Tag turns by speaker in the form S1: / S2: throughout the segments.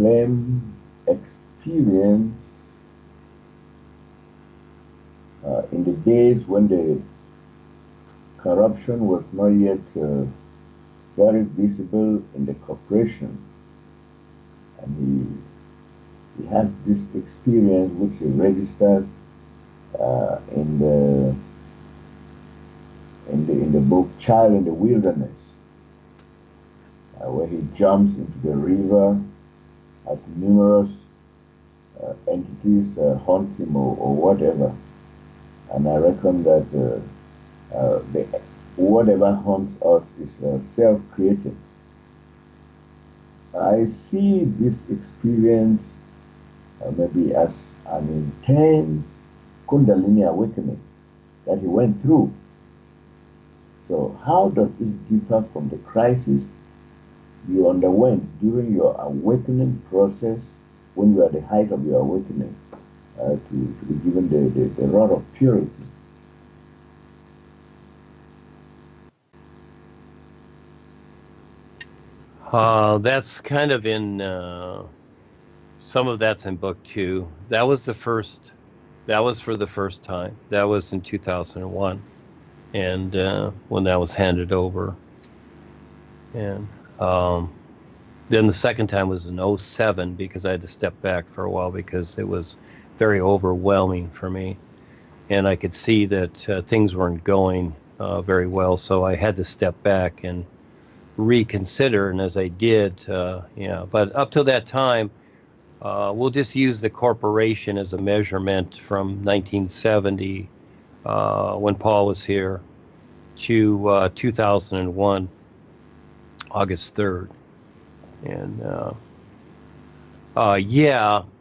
S1: claim experience in the days when the corruption was not yet very visible in the corporation, and he has this experience which he registers in the book Child in the Wilderness, where he jumps into the river as numerous entities haunt him or whatever. And I reckon that whatever haunts us is self-created. I see this experience maybe as an intense Kundalini awakening that he went through. So how does this differ from the crisis you underwent during your awakening process when you were at the height of your awakening to be given the rod of purity?
S2: That's kind of in, some of that's in book 2. That was for the first time. That was in 2001. And when that was handed over. And then the second time was in 2007 because I had to step back for a while because it was very overwhelming for me. And I could see that things weren't going very well. So I had to step back and reconsider. And as I did, but up till that time, we'll just use the corporation as a measurement from 1970 when Paul was here to 2001, August 3rd. And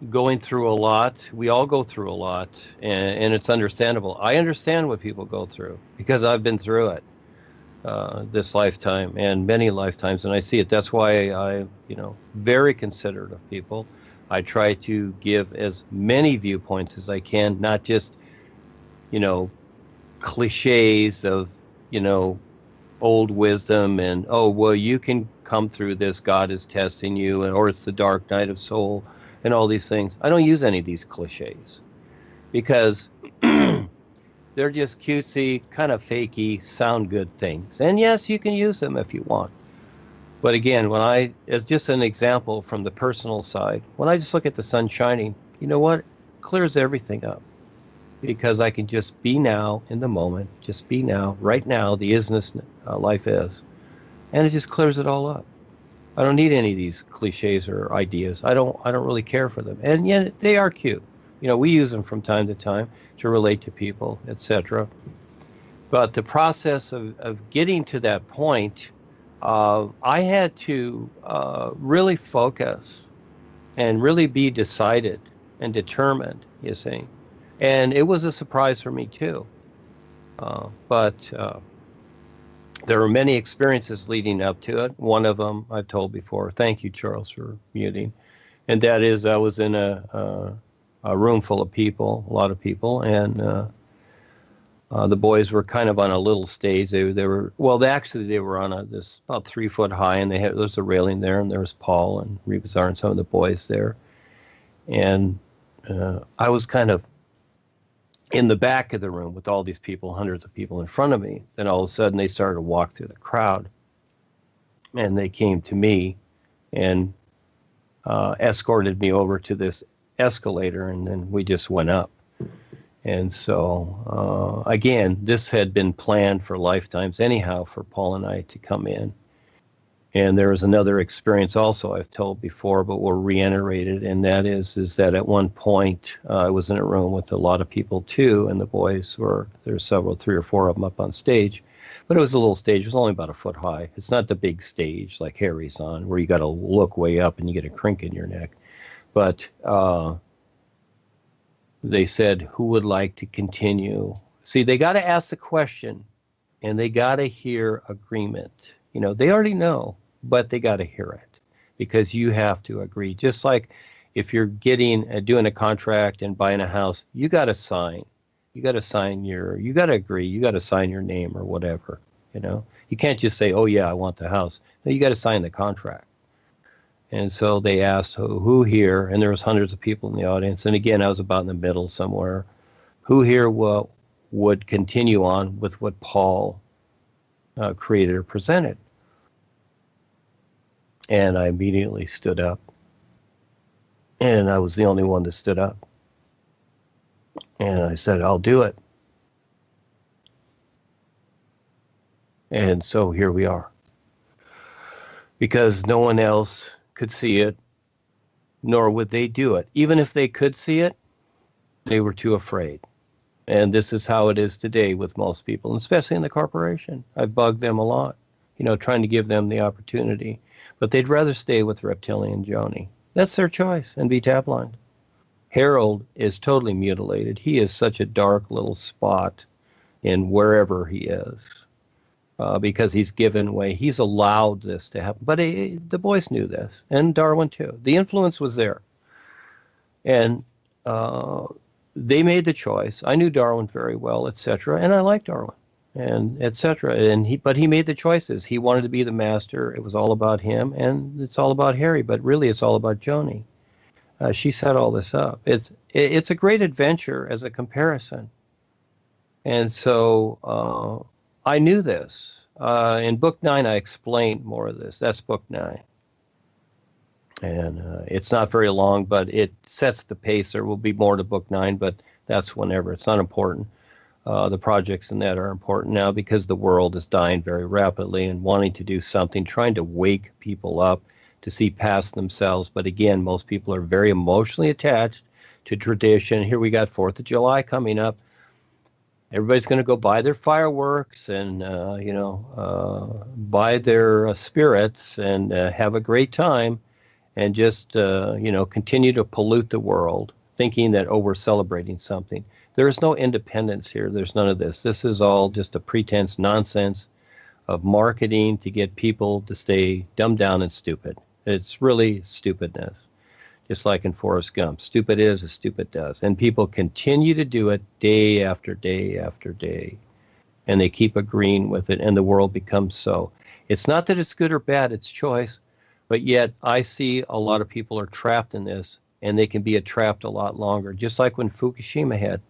S2: going through a lot. We all go through a lot, and it's understandable. I understand what people go through because I've been through it this lifetime and many lifetimes, and I see it. That's why I, very considerate of people. I try to give as many viewpoints as I can, not just, cliches of, old wisdom and, oh, well, you can come through this, God is testing you, or it's the dark night of soul, and all these things. I don't use any of these cliches because they're just cutesy, kind of fakey, sound good things. And yes, you can use them if you want. But again, as just an example from the personal side, when I just look at the sun shining, you know what? It clears everything up. Because I can just be now in the moment, just be now, right now, the isness life is. And it just clears it all up. I don't need any of these cliches or ideas. I don't really care for them. And yet they are cute. We use them from time to time to relate to people, etc. But the process of getting to that point, I had to really focus and really be decided and determined, you see. And it was a surprise for me too. But there were many experiences leading up to it. One of them I've told before. Thank you, Charles, for muting. And that is I was in a room full of people, a lot of people, and the boys were kind of on a little stage. They were on this about 3 foot high, and there was a railing there, and there was Paul and Rebazar and some of the boys there. And I was kind of in the back of the room with all these people, hundreds of people in front of me. Then all of a sudden they started to walk through the crowd, and they came to me and escorted me over to this escalator, and then we just went up. And so again, this had been planned for lifetimes anyhow for Paul and I to come in. And there was another experience also I've told before, but we'll reiterate it, and that is that at one point I was in a room with a lot of people too, and the boys there's 3 or 4 of them up on stage, but it was a little stage. It was only about a foot high. It's not the big stage like Harry's on, where you got to look way up and you get a crink in your neck. But they said, who would like to continue? See, they got to ask the question, and they got to hear agreement. They already know, but they got to hear it because you have to agree. Just like if you're doing a contract and buying a house, you got to sign. You got to agree. You got to sign your name or whatever. You can't just say, oh yeah, I want the house. No, you got to sign the contract. And so they asked who here, and there was hundreds of people in the audience. And again, I was about in the middle somewhere. Who here would continue on with what Paul created or presented? And I immediately stood up. And I was the only one that stood up. And I said, I'll do it. And so here we are. Because no one else could see it, nor would they do it. Even if they could see it, they were too afraid. And this is how it is today with most people, especially in the corporation. I've bugged them a lot, trying to give them the opportunity. But they'd rather stay with Reptilian Joni. That's their choice, and be tablined. Harold is totally mutilated. He is such a dark little spot in wherever he is. Because he's given way. He's allowed this to happen. But the boys knew this, and Darwin too. The influence was there. And they made the choice. I knew Darwin very well, etc., and I liked Darwin, and etc. But he made the choices. He wanted to be the master. It was all about him, and it's all about Harry. But really, it's all about Joni. She set all this up. It's a great adventure as a comparison. And so I knew this. In book 9, I explained more of this. That's book 9. And it's not very long, but it sets the pace. There will be more to book 9, but that's whenever. It's not important. The projects in that are important now because the world is dying very rapidly and wanting to do something, trying to wake people up to see past themselves. But again, most people are very emotionally attached to tradition. Here we got 4th of July coming up. Everybody's going to go buy their fireworks and, buy their spirits and have a great time and just, continue to pollute the world, thinking that, we're celebrating something. There is no independence here. There's none of this. This is all just a pretense nonsense of marketing to get people to stay dumbed down and stupid. It's really stupidness. Just like in Forrest Gump. Stupid is as stupid does. And people continue to do it day after day after day. And they keep agreeing with it, and the world becomes so. It's not that it's good or bad, it's choice. But yet I see a lot of people are trapped in this, and they can be trapped a lot longer. Just like when Fukushima had.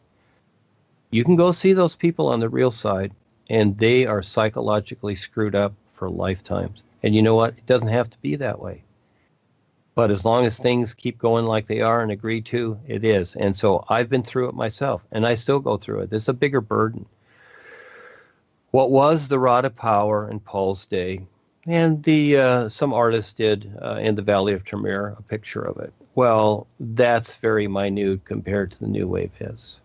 S2: You can go see those people on the real side, and they are psychologically screwed up for lifetimes. And you know what? It doesn't have to be that way. But as long as things keep going like they are and agreed to, it is. And so I've been through it myself, and I still go through it. It's a bigger burden. What was the rod of power in Paul's day? And some artists did in the Valley of Tremere a picture of it. Well, that's very minute compared to the New Wave is.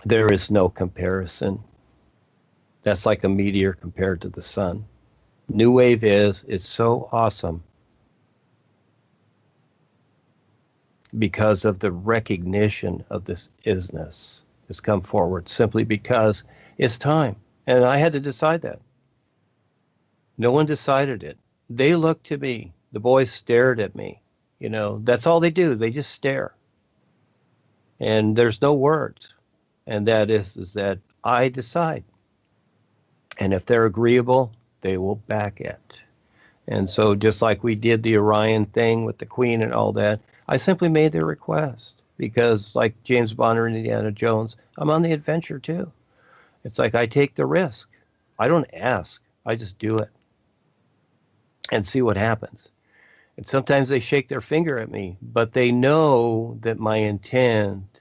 S2: There is no comparison. That's like a meteor compared to the sun. New Wave is so awesome. Because of the recognition of this isness has come forward simply because it's time. And I had to decide that. No one decided it. They looked to me. The boys stared at me. That's all they do. They just stare. And there's no words. And that is that I decide. And if they're agreeable, they will back it. And so just like we did the Orion thing with the Queen and all that, I simply made their request because, like James Bond or Indiana Jones, I'm on the adventure too. It's like I take the risk. I don't ask. I just do it and see what happens. And sometimes they shake their finger at me, but they know that my intent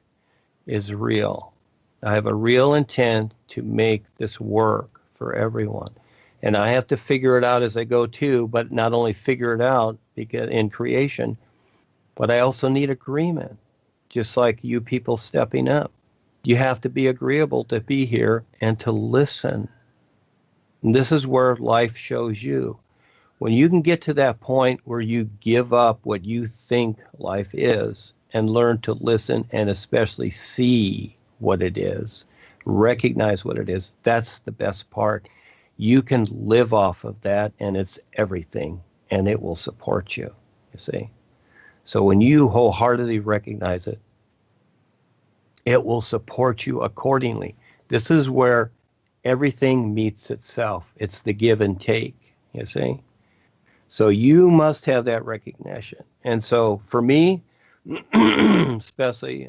S2: is real. I have a real intent to make this work for everyone. And I have to figure it out as I go too, but not only figure it out because in creation, but I also need agreement, just like you people stepping up. You have to be agreeable to be here and to listen. And this is where life shows you. When you can get to that point where you give up what you think life is and learn to listen and especially see what it is, recognize what it is, that's the best part. You can live off of that, and it's everything, and it will support you, you see. So when you wholeheartedly recognize it, it will support you accordingly. This is where everything meets itself. It's the give and take, you see. So you must have that recognition. And so for me, especially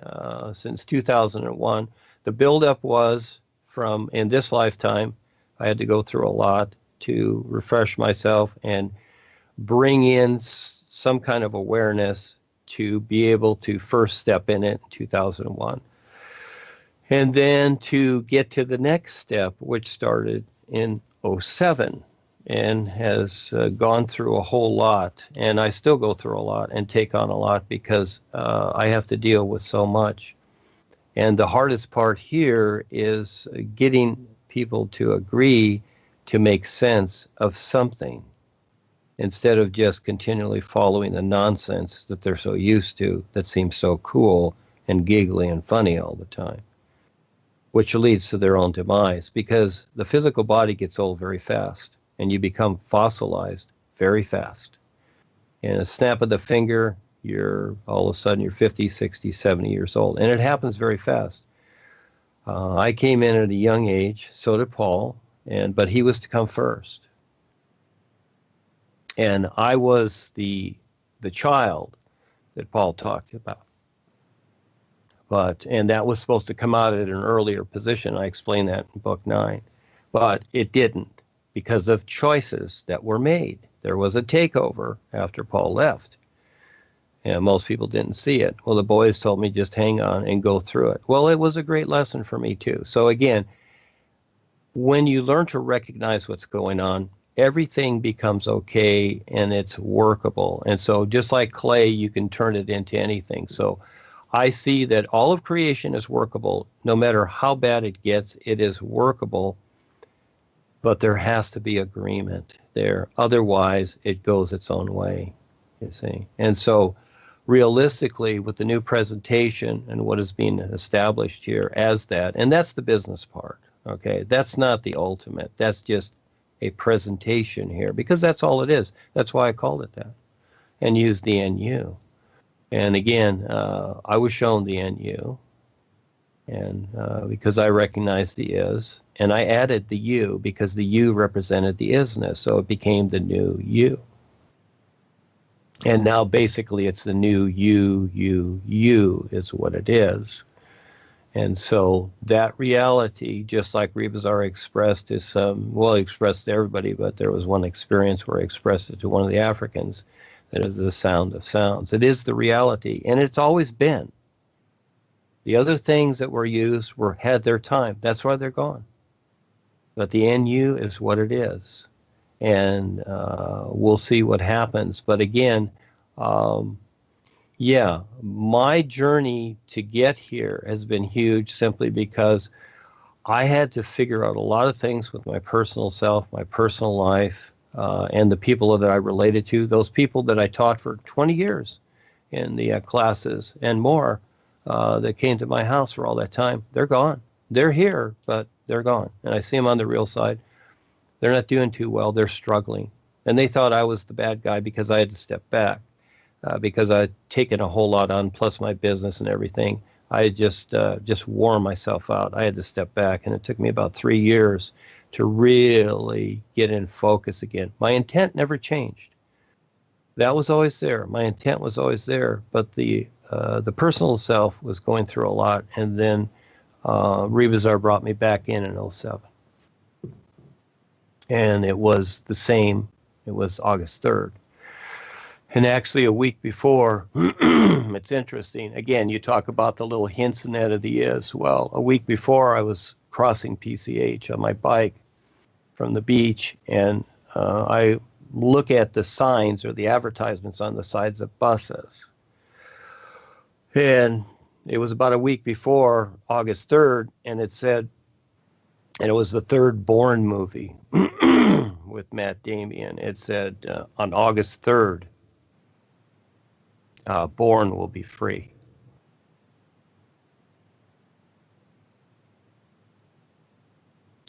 S2: since 2001, the buildup was from in this lifetime, I had to go through a lot to refresh myself and bring in some kind of awareness to be able to first step in it in 2001. And then to get to the next step, which started in '07 and has gone through a whole lot. And I still go through a lot and take on a lot because I have to deal with so much. And the hardest part here is getting people to agree to make sense of something instead of just continually following the nonsense that they're so used to that seems so cool and giggly and funny all the time, which leads to their own demise because the physical body gets old very fast and you become fossilized very fast. In a snap of the finger, you're all of a sudden you're 50, 60, 70 years old. And it happens very fast. I came in at a young age, so did Paul, but he was to come first. And I was the child that Paul talked about. And that was supposed to come out at an earlier position. I explained that in book 9. But it didn't because of choices that were made. There was a takeover after Paul left. And most people didn't see it. Well, the boys told me just hang on and go through it. Well, it was a great lesson for me too. So again, when you learn to recognize what's going on, everything becomes okay and it's workable. And so just like clay, you can turn it into anything. So I see that all of creation is workable. No matter how bad it gets, it is workable. But there has to be agreement there. Otherwise, it goes its own way, you see. And so realistically, with the new presentation and what is being established here as that, and that's the business part, okay? That's not the ultimate. That's just a presentation here because that's all it is. That's why I called it that and used the NU. And again, I was shown the NU and because I recognized the is, and I added the U because the U represented the isness, so it became the new U. And now basically it's the new you is what it is. And so that reality, just like Rebazar expressed is well, he expressed to everybody, but there was one experience where he expressed it to one of the Africans, that is the sound of sounds. It is the reality, and it's always been. The other things that were used had their time. That's why they're gone. But the NU is what it is. And we'll see what happens. But again, yeah, my journey to get here has been huge simply because I had to figure out a lot of things with my personal self, my personal life, and the people that I related to, those people that I taught for 20 years in the classes and more that came to my house for all that time. They're gone. They're here, but they're gone. And I see them on the real side. They're not doing too well. They're struggling. And they thought I was the bad guy because I had to step back because I'd taken a whole lot on, plus my business and everything. I had just wore myself out. I had to step back, and it took me about 3 years to really get in focus again. My intent never changed. That was always there. My intent was always there, but the personal self was going through a lot, and then Rebazar brought me back in '07. And it was the same. It was August 3rd. And actually a week before, it's interesting. Again, you talk about the little hints in that of the is. Well, a week before I was crossing PCH on my bike from the beach, and I look at the signs or the advertisements on the sides of buses. And it was about a week before August 3rd, and it said, and it was the third Bourne movie with Matt Damon. It said, on August 3rd, Bourne will be free.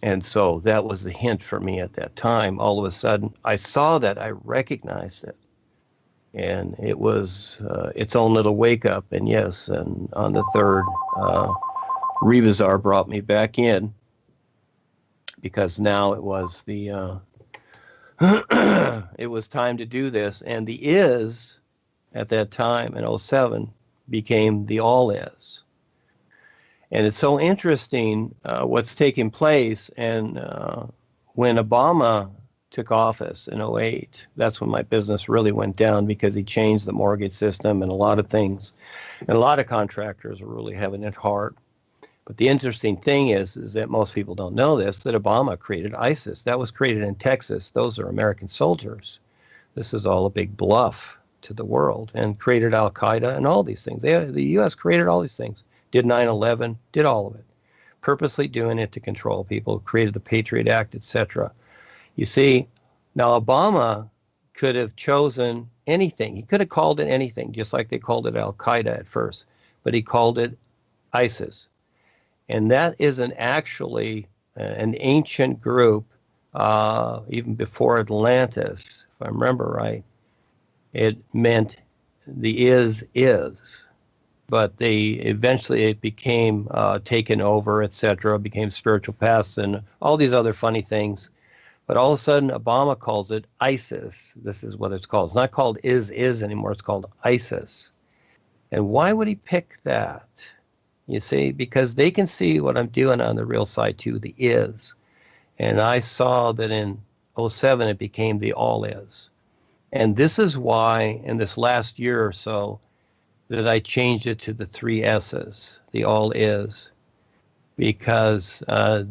S2: And so that was the hint for me at that time. All of a sudden, I saw that, I recognized it. And it was its own little wake up. And yes, and on the 3rd, Rebazar brought me back in, because now it was the it was time to do this. And the is at that time in '07 became the all is. And it's so interesting what's taking place. And when Obama took office in '08, that's when my business really went down because he changed the mortgage system and a lot of things. And a lot of contractors are really having it hard. But the interesting thing is that most people don't know this, that Obama created ISIS. That was created in Texas. Those are American soldiers. This is all a big bluff to the world, and created Al-Qaeda and all these things. The U.S. created all these things, did 9/11, did all of it, purposely doing it to control people, created the Patriot Act, etc. You see, now Obama could have chosen anything. He could have called it anything, just like they called it Al-Qaeda at first, but he called it ISIS. And that isn't actually an ancient group, even before Atlantis, if I remember right. It meant the is, but eventually it became taken over, etc., became spiritual paths and all these other funny things. But all of a sudden, Obama calls it ISIS. This is what it's called. It's not called is anymore. It's called ISIS. And why would he pick that? You see, because they can see what I'm doing on the real side too, the is. And I saw that in '07 it became the all is. And this is why in this last year or so that I changed it to the 3 S's, the all is. Because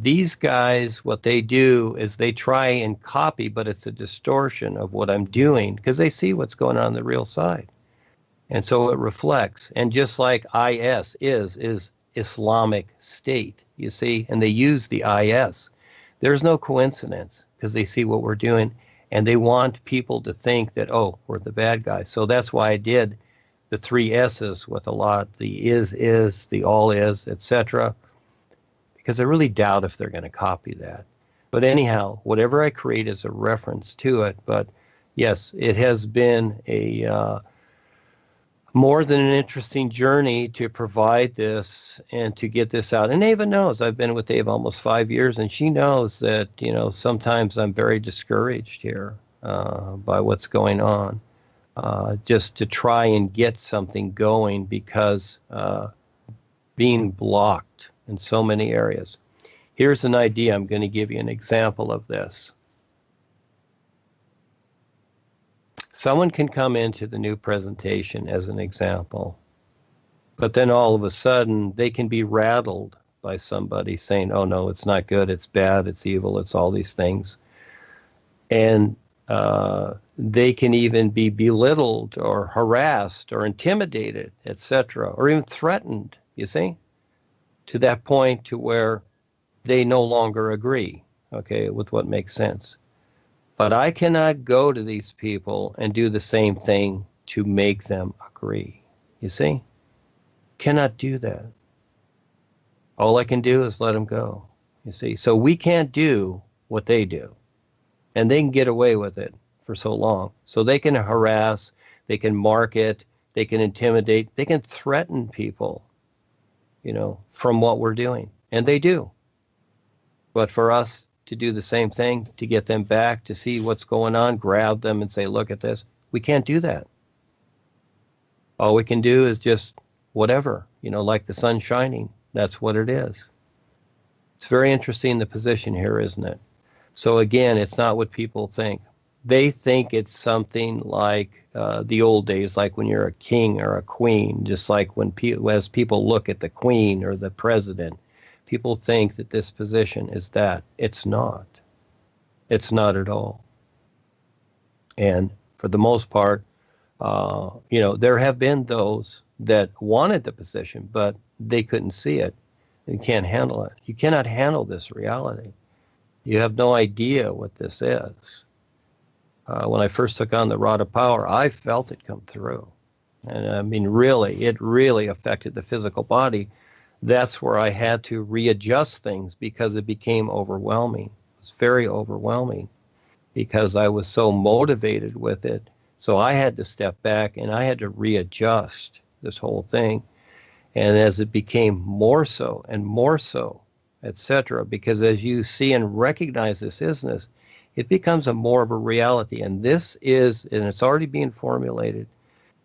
S2: these guys, what they do is they try and copy, but it's a distortion of what I'm doing because they see what's going on the real side. And so it reflects. And just like IS is Islamic State, you see, and they use the IS. There's no coincidence because they see what we're doing and they want people to think that, oh, we're the bad guys. So that's why I did the 3 S's with a lot, the is, the all is, etc. Because I really doubt if they're going to copy that. But anyhow, whatever I create is a reference to it. But yes, it has been a more than an interesting journey to provide this and to get this out. And Ava knows. I've been with Ava almost 5 years, and she knows that, sometimes I'm very discouraged here by what's going on, just to try and get something going because being blocked in so many areas. Here's an idea. I'm going to give you an example of this. Someone can come into the new presentation as an example, but then all of a sudden they can be rattled by somebody saying, oh no, it's not good, it's bad, it's evil, it's all these things. And they can even be belittled or harassed or intimidated, etc., or even threatened, you see, to that point to where they no longer agree, okay, with what makes sense. But I cannot go to these people and do the same thing to make them agree. You see? Cannot do that. All I can do is let them go. You see? So we can't do what they do. And they can get away with it for so long. So they can harass, they can market, they can intimidate, they can threaten people, from what we're doing. And they do. But for us to do the same thing, to get them back, to see what's going on, grab them and say, look at this. We can't do that. All we can do is just whatever, like the sun shining. That's what it is. It's very interesting, the position here, isn't it? So again, it's not what people think. They think it's something like the old days, like when you're a king or a queen, just like as people look at the queen or the president, people think that this position is that. It's not. It's not at all. And for the most part, there have been those that wanted the position, but they couldn't see it and can't handle it. You cannot handle this reality. You have no idea what this is. When I first took on the rod of power, I felt it come through. And I mean, it really affected the physical body. That's where I had to readjust things because it became overwhelming. It was very overwhelming because I was so motivated with it. So I had to step back and I had to readjust this whole thing. And as it became more so, etc. Because as you see and recognize this isness, it becomes a more of a reality. And this is, and it's already being formulated.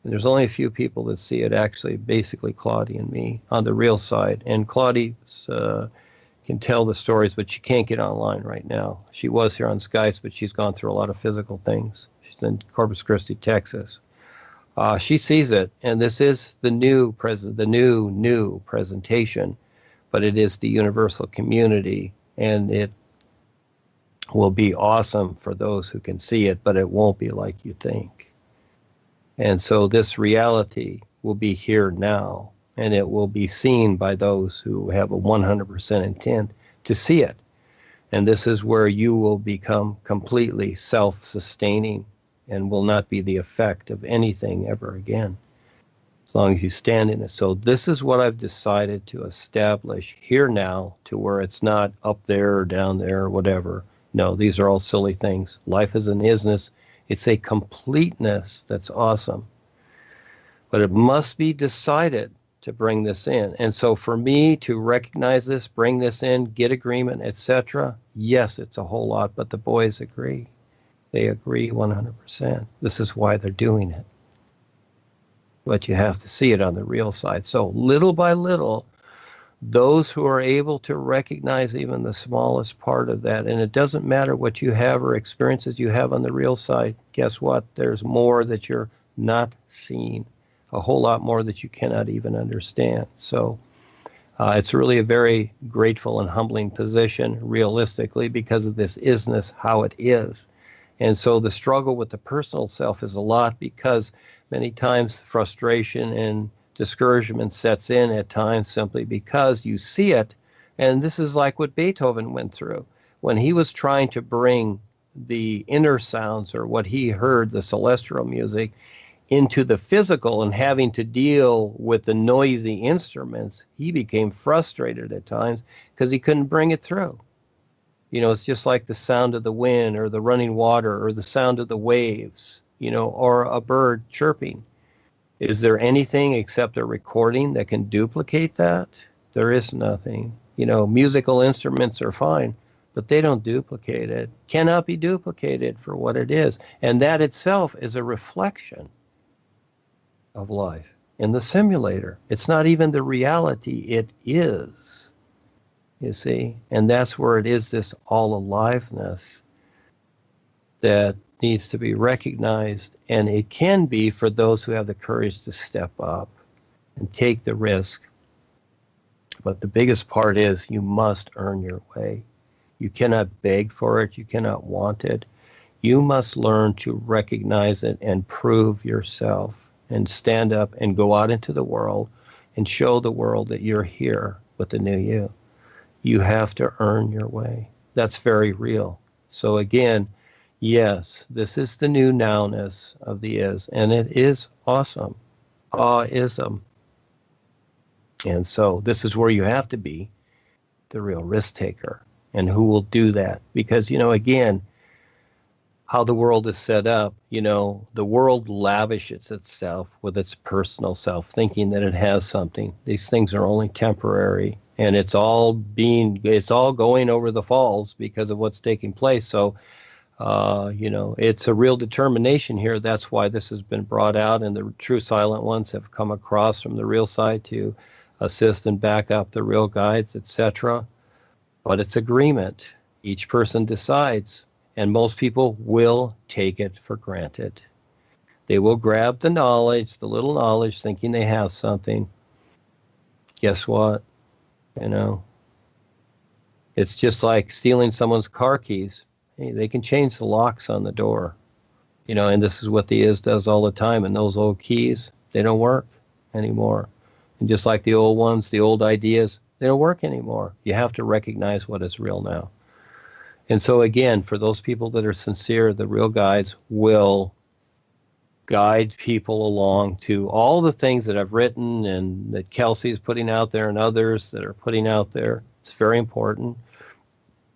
S2: And there's only a few people that see it, actually, basically Claudia and me on the real side. And Claudia can tell the stories, but she can't get online right now. She was here on Skype, but she's gone through a lot of physical things. She's in Corpus Christi, Texas. She sees it, and this is the new presentation, but it is the universal community, and it will be awesome for those who can see it, but it won't be like you think. And so this reality will be here now, and it will be seen by those who have a 100% intent to see it. And this is where you will become completely self-sustaining and will not be the effect of anything ever again, as long as you stand in it. So this is what I've decided to establish here now, to where it's not up there or down there or whatever. No, these are all silly things. Life is an isness. It's a completeness that's awesome. But it must be decided to bring this in. And so for me to recognize this, bring this in, get agreement, etc., yes, it's a whole lot, but the boys agree. They agree 100%. This is why they're doing it. But you have to see it on the real side. So little by little, those who are able to recognize even the smallest part of that, and it doesn't matter what you have or experiences you have on the real side, guess what? There's more that you're not seeing, a whole lot more that you cannot even understand. So it's really a very grateful and humbling position, realistically, because of this isness, how it is. And so the struggle with the personal self is a lot, because many times frustration and discouragement sets in at times simply because you see it. And this is like what Beethoven went through when he was trying to bring the inner sounds, or what he heard, the celestial music, into the physical, and having to deal with the noisy instruments. He became frustrated at times because he couldn't bring it through. You know, it's just like the sound of the wind, or the running water, or the sound of the waves, you know, or a bird chirping. Is there anything except a recording that can duplicate that? There is nothing. You know, musical instruments are fine, but they don't duplicate it. Cannot be duplicated for what it is. And that itself is a reflection of life in the simulator. It's not even the reality, it is. You see, and that's where it is, this all aliveness that needs to be recognized. And it can be for those who have the courage to step up and take the risk. But the biggest part is you must earn your way. You cannot beg for it. You cannot want it. You must learn to recognize it and prove yourself, and stand up and go out into the world and show the world that you're here with the new you. You have to earn your way. That's very real. So again, yes, this is the new nowness of the is, and it is awesome. Awe-ism. And so this is where you have to be the real risk taker. And who will do that? Because, you know, again, how the world is set up, you know, the world lavishes itself with its personal self, thinking that it has something. These things are only temporary. And it's all going over the falls because of what's taking place. So, you know, it's a real determination here. That's why this has been brought out, and the true silent ones have come across from the real side to assist and back up the real guides, etc. But it's agreement. Each person decides, and most people will take it for granted. They will grab the knowledge, the little knowledge, thinking they have something. Guess what? You know, it's just like stealing someone's car keys. Hey, they can change the locks on the door, you know, and this is what the is does all the time. And those old keys, they don't work anymore. And just like the old ones, the old ideas, they don't work anymore. You have to recognize what is real now. And so again, for those people that are sincere, the real guides will guide people along to all the things that I've written and that Kelsey's putting out there and others that are putting out there. It's very important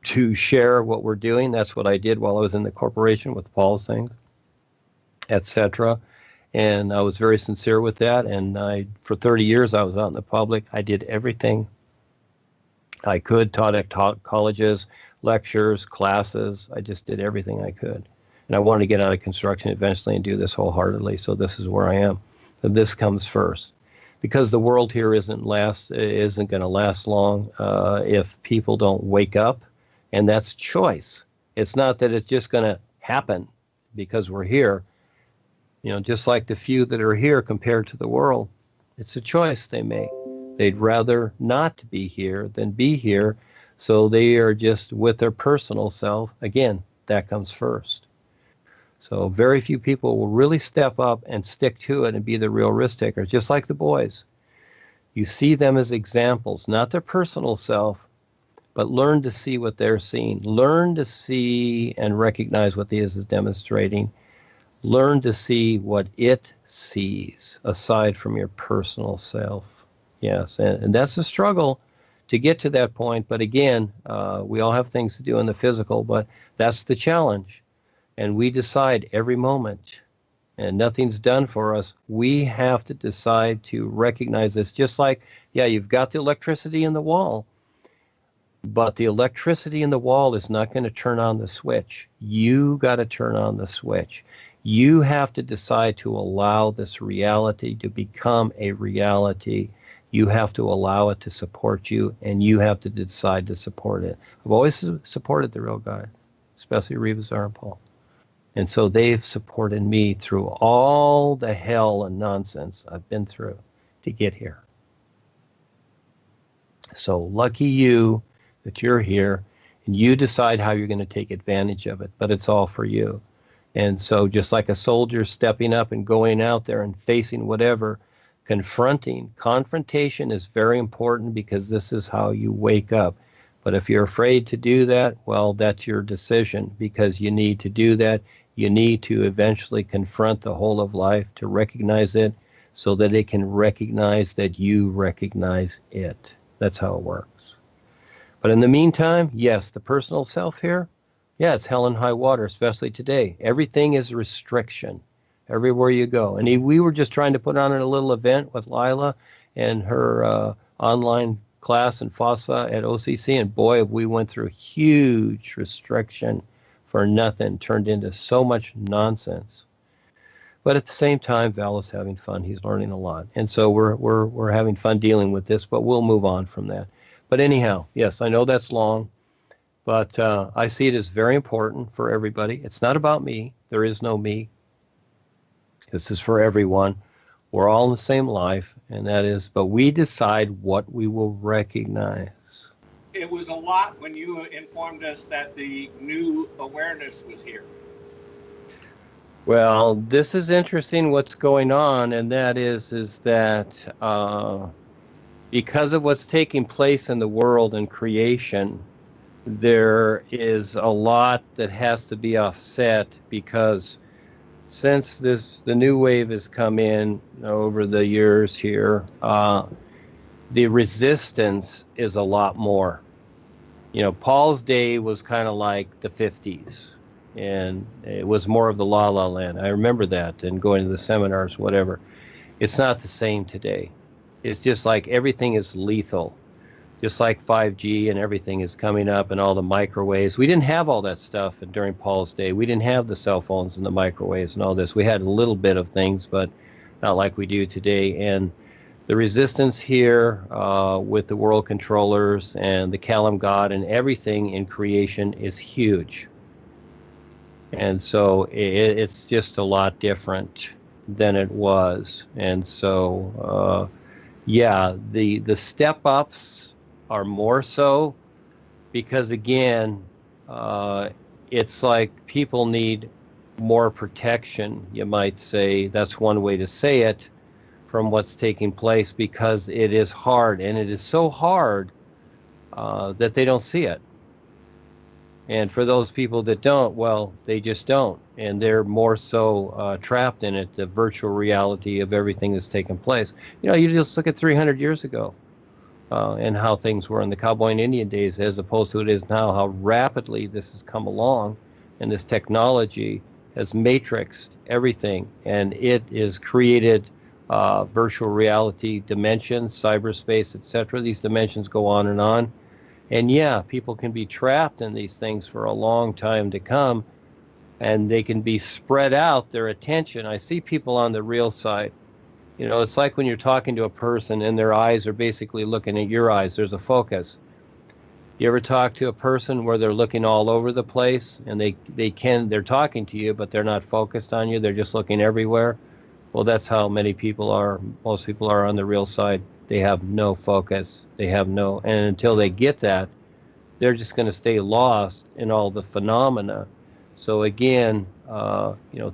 S2: to share what we're doing. That's what I did while I was in the corporation with Paul's things, etc. And I was very sincere with that. And for 30 years, I was out in the public. I did everything I could, taught at colleges, lectures, classes. I just did everything I could. And I wanted to get out of construction eventually and do this wholeheartedly. So this is where I am. So this comes first. Because the world here isn't going to last long if people don't wake up. And that's choice. It's not that it's just going to happen because we're here. You know, just like the few that are here compared to the world, it's a choice they make. They'd rather not be here than be here. So they are just with their personal self. Again, that comes first. So very few people will really step up and stick to it and be the real risk takers, just like the boys. You see them as examples, not their personal self, but learn to see what they're seeing. Learn to see and recognize what is demonstrating. Learn to see what it sees aside from your personal self. Yes, and that's a struggle to get to that point. But again, we all have things to do in the physical, but that's the challenge. And we decide every moment, and nothing's done for us. We have to decide to recognize this. Just like, yeah, you've got the electricity in the wall, but the electricity in the wall is not going to turn on the switch. You got to turn on the switch. You have to decide to allow this reality to become a reality. You have to allow it to support you, and you have to decide to support it. I've always supported the real guys, especially Reva, Zara, and Paul. And so they've supported me through all the hell and nonsense I've been through to get here. So lucky you that you're here, and you decide how you're going to take advantage of it, but it's all for you. And so just like a soldier stepping up and going out there and facing whatever, confrontation is very important because this is how you wake up. But if you're afraid to do that, well, that's your decision because you need to do that. You need to eventually confront the whole of life to recognize it so that it can recognize that you recognize it. That's how it works. But in the meantime, yes, the personal self here, yeah, it's hell and high water, especially today. Everything is restriction everywhere you go. And we were just trying to put on a little event with Lila and her online class in FOSFA at OCC, and boy, we went through huge restriction for nothing, turned into so much nonsense. But at the same time, Val is having fun. He's learning a lot. And so we're having fun dealing with this, but we'll move on from that. But anyhow, yes, I know that's long, but I see it as very important for everybody. It's not about me. There is no me. This is for everyone. We're all in the same life, and that is, but we decide what we will recognize.
S3: It was a lot when you informed us that the new awareness was here.
S2: Well, this is interesting what's going on, and that is that because of what's taking place in the world and creation, there is a lot that has to be offset because since the new wave has come in over the years here, the resistance is a lot more. You know, Paul's day was kind of like the 50s, and it was more of the La La Land. I remember that, and going to the seminars, whatever. It's not the same today. It's just like everything is lethal. Just like 5G and everything is coming up and all the microwaves. We didn't have all that stuff during Paul's day. We didn't have the cell phones and the microwaves and all this. We had a little bit of things, but not like we do today. And the resistance here with the world controllers and the Kalam God and everything in creation is huge. And so it's just a lot different than it was. And so, yeah, the step-ups are more so because, again, it's like people need more protection, you might say. That's one way to say it, from what's taking place, because it is hard, and it is so hard that they don't see it. And for those people that don't, well, they just don't, and they're more so trapped in it, the virtual reality of everything that's taken place. You know, you just look at 300 years ago. And how things were in the cowboy and Indian days as opposed to it is now, how rapidly this has come along, and this technology has matrixed everything, and it is created virtual reality dimensions, cyberspace, etc. These dimensions go on, And yeah, people can be trapped in these things for a long time to come, and they can be spread out their attention. I see people on the real side. You know, it's like when you're talking to a person and their eyes are basically looking at your eyes. There's a focus. You ever talk to a person where they're looking all over the place and they're talking to you, but they're not focused on you. They're just looking everywhere. Well, that's how many people are. Most people are on the real side. They have no focus. And until they get that, they're just going to stay lost in all the phenomena. So again,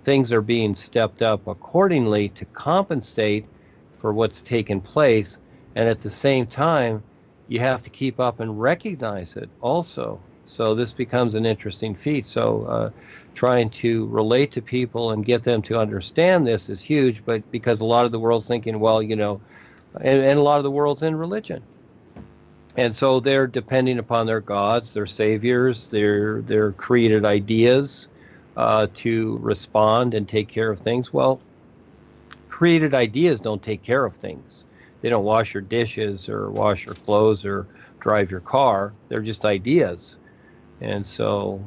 S2: things are being stepped up accordingly to compensate for what's taken place. And at the same time, you have to keep up and recognize it also. So this becomes an interesting feat. So trying to relate to people and get them to understand this is huge, but because a lot of the world's thinking, well, and a lot of the world's in religion. And so they're depending upon their gods, their saviors, their created ideas to respond and take care of things. Well, created ideas don't take care of things. They don't wash your dishes or wash your clothes or drive your car. They're just ideas. And so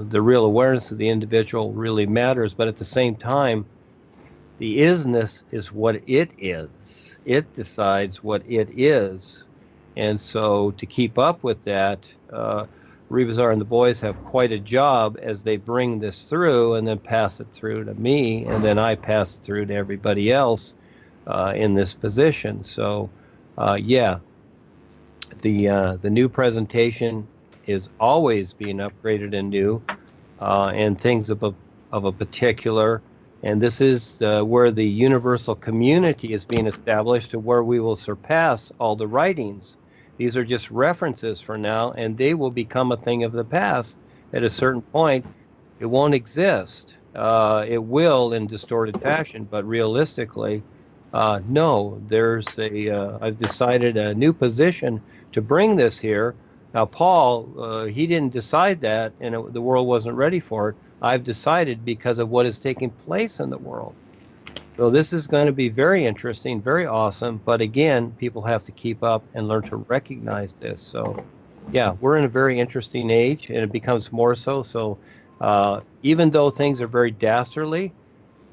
S2: the real awareness of the individual really matters. But at the same time, the isness is what it is. It decides what it is. And so to keep up with that, Rebazar and the boys have quite a job as they bring this through and then pass it through to me, and then I pass it through to everybody else in this position. So, the new presentation is always being upgraded and new, and things of a particular. And this is where the universal community is being established, to where we will surpass all the writings. These are just references for now, and they will become a thing of the past at a certain point. It won't exist. It will in distorted fashion, but realistically, no. I've decided a new position to bring this here. Now, Paul, he didn't decide that, and the world wasn't ready for it. I've decided because of what is taking place in the world. So this is going to be very interesting, very awesome. But again, people have to keep up and learn to recognize this. So, yeah, we're in a very interesting age, and it becomes more so. So even though things are very dastardly,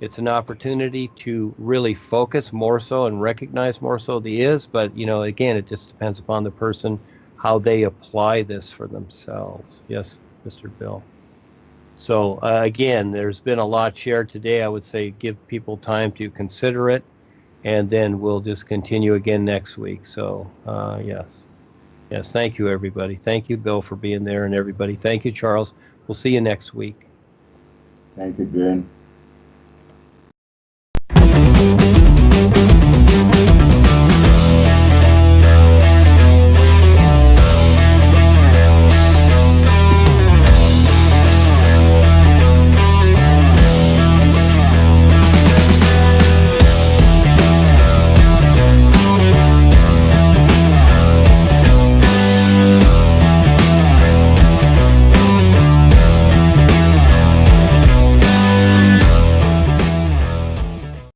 S2: it's an opportunity to really focus more so and recognize more so the is. But, again, it just depends upon the person, how they apply this for themselves. Yes, Mr. Bill. So again, there's been a lot shared today. I would say give people time to consider it, and then we'll just continue again next week. So yes, thank you, everybody. Thank you, Bill, for being there, and everybody. Thank you, Charles. We'll see you next week.
S1: Thank you, Duane.